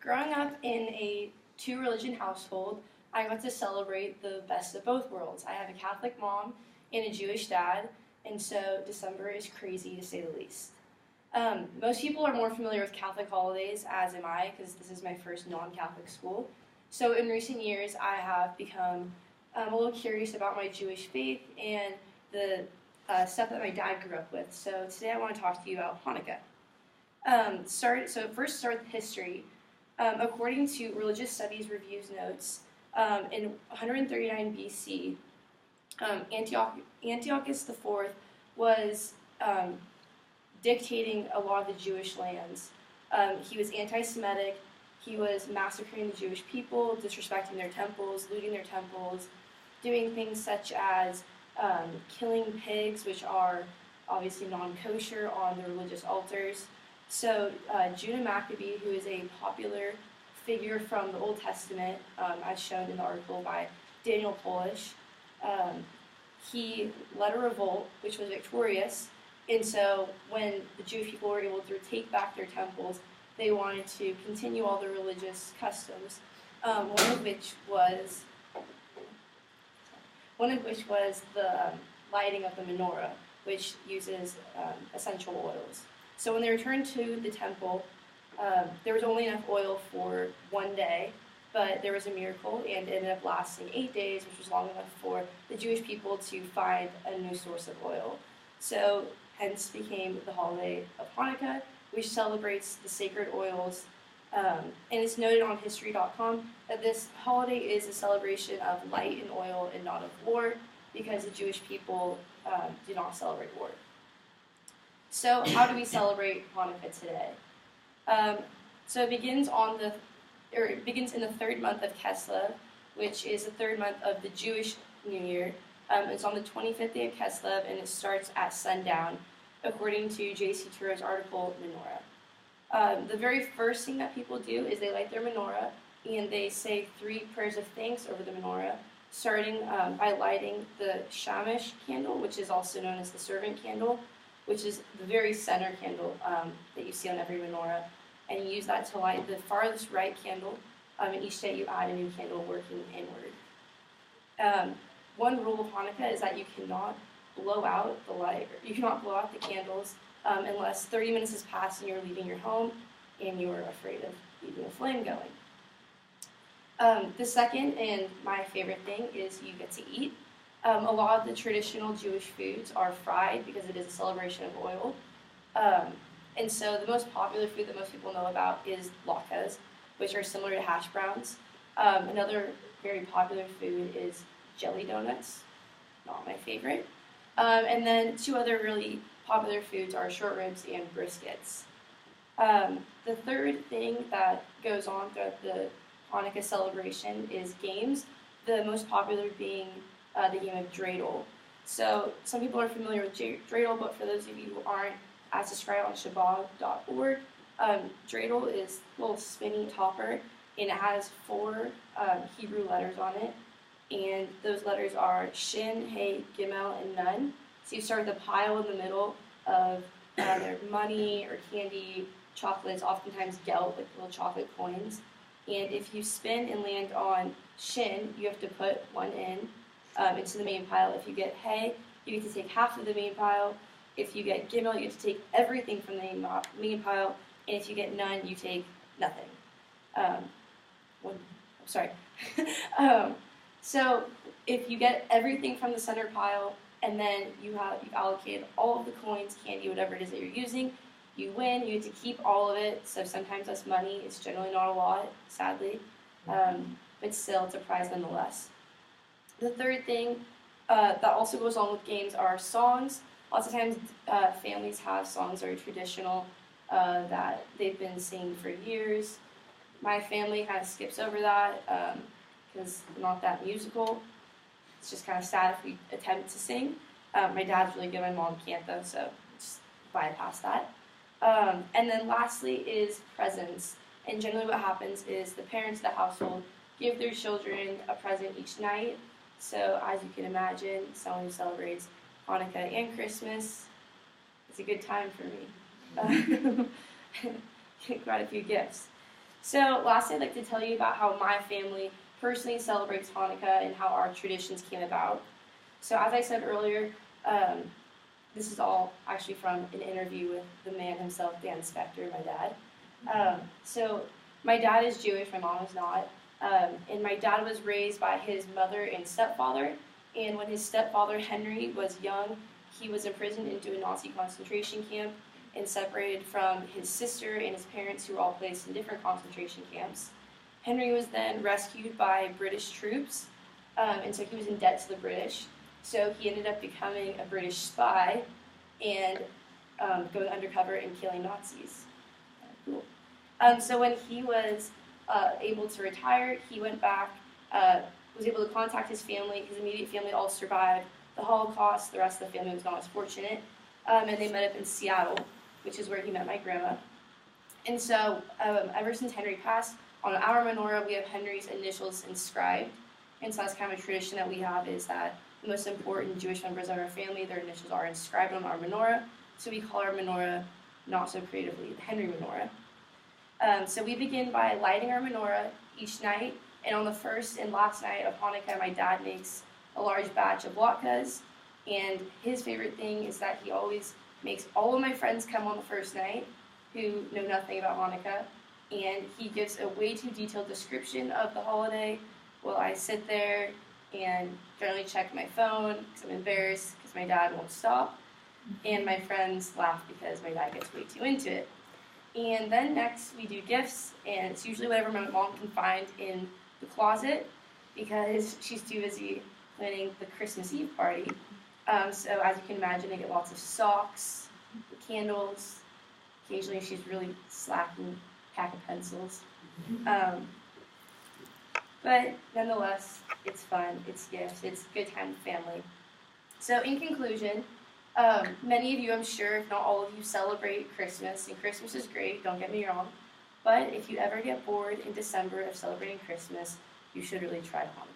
Growing up in a two-religion household, I got to celebrate the best of both worlds. I have a Catholic mom and a Jewish dad, and so December is crazy to say the least. Most people are more familiar with Catholic holidays, as am I, because this is my first non-Catholic school. So in recent years, I have become a little curious about my Jewish faith and the stuff that my dad grew up with. So today I want to talk to you about Hanukkah. First start with history. According to Religious Studies Review's notes, in 139 BC, Antiochus IV was dictating a lot of the Jewish lands. He was anti-Semitic. He was massacring the Jewish people, disrespecting their temples, looting their temples, doing things such as killing pigs, which are obviously non-kosher, on the religious altars. So Judah Maccabee, who is a popular figure from the Old Testament, as shown in the article by Daniel Polish, he led a revolt which was victorious, and so when the Jewish people were able to take back their temples, they wanted to continue all their religious customs, one of which was the lighting of the menorah, which uses essential oils. So when they returned to the temple, there was only enough oil for one day, but there was a miracle, and it ended up lasting 8 days, which was long enough for the Jewish people to find a new source of oil. So hence became the holiday of Hanukkah, which celebrates the sacred oils. And it's noted on History.com that this holiday is a celebration of light and oil and not of war, because the Jewish people do not celebrate war. So how do we celebrate Hanukkah today? So it begins in the third month of Kislev, which is the third month of the Jewish New Year. It's on the 25th day of Kislev, and it starts at sundown, according to J.C. Turo's article, Menorah. The very first thing that people do is they light their menorah, and they say 3 prayers of thanks over the menorah, starting by lighting the shamash candle, which is also known as the servant candle, which is the very center candle that you see on every menorah, and you use that to light the farthest right candle, and each day you add a new candle working inward. One rule of Hanukkah is that you cannot blow out the candles unless 30 minutes has passed and you're leaving your home and you're afraid of leaving a flame going. The second and my favorite thing is you get to eat. A lot of the traditional Jewish foods are fried because it is a celebration of oil. And so the most popular food that most people know about is latkes, which are similar to hash browns. Another very popular food is jelly donuts, not my favorite. And then 2 other really popular foods are short ribs and briskets. The third thing that goes on throughout the Hanukkah celebration is games, the most popular being the game of dreidel. So some people are familiar with dreidel, but for those of you who aren't, as described on Shabbat.org, dreidel is a little spinny topper, and it has 4 Hebrew letters on it, and those letters are Shin, Hey, Gimel, and Nun. So you start the pile in the middle of either money or candy, chocolates, oftentimes gelt, like little chocolate coins. And if you spin and land on Shin, you have to put 1 into the main pile. If you get Hey, you get to take half of the main pile. If you get Gimel, you have to take everything from the main pile. And if you get Nun, you take nothing. So if you get everything from the center pile, and then you've allocated all of the coins, candy, whatever it is that you're using, you win. You get to keep all of it. So sometimes that's money. It's generally not a lot, sadly, but still, it's a prize nonetheless. The third thing that also goes on with games are songs. Lots of times families have songs that are traditional that they've been singing for years. My family kind of skips over that because we're not that musical. It's just kind of sad if we attempt to sing. My dad's really good, my mom can't though, so just bypass that. And then lastly is presents. And generally what happens is the parents of the household give their children a present each night. So as you can imagine, someone who celebrates Hanukkah and Christmas, it's a good time for me. Quite a few gifts. So lastly, I'd like to tell you about how my family personally celebrates Hanukkah and how our traditions came about. So as I said earlier, this is all actually from an interview with the man himself, Dan Spector, my dad. So my dad is Jewish, my mom is not. And my dad was raised by his mother and stepfather. And when his stepfather, Henry, was young, he was imprisoned into a Nazi concentration camp and separated from his sister and his parents, who were all placed in different concentration camps. Henry was then rescued by British troops, and so he was in debt to the British. So he ended up becoming a British spy and going undercover and killing Nazis. Cool. So when he was able to retire, he went back, was able to contact his family. His immediate family all survived the Holocaust. The rest of the family was not as fortunate. And they met up in Seattle, which is where he met my grandma. And so ever since Henry passed, on our menorah we have Henry's initials inscribed. And so that's kind of a tradition that we have, is that the most important Jewish members of our family, their initials are inscribed on our menorah. So we call our menorah, not so creatively, the Henry menorah. So we begin by lighting our menorah each night. And on the first and last night of Hanukkah, my dad makes a large batch of latkes. And his favorite thing is that he always makes all of my friends come on the first night who know nothing about Hanukkah. And he gives a way too detailed description of the holiday while I sit there and generally check my phone because I'm embarrassed because my dad won't stop. And my friends laugh because my dad gets way too into it. And then next we do gifts, and it's usually whatever my mom can find in the closet because she's too busy planning the Christmas Eve party. So as you can imagine, I get lots of socks, candles, occasionally if she's really slacking, pack of pencils. But nonetheless, it's fun, it's gifts, it's a good time with family. So in conclusion, many of you, I'm sure, if not all of you, celebrate Christmas, and Christmas is great, don't get me wrong. But if you ever get bored in December of celebrating Christmas, you should really try Hanukkah.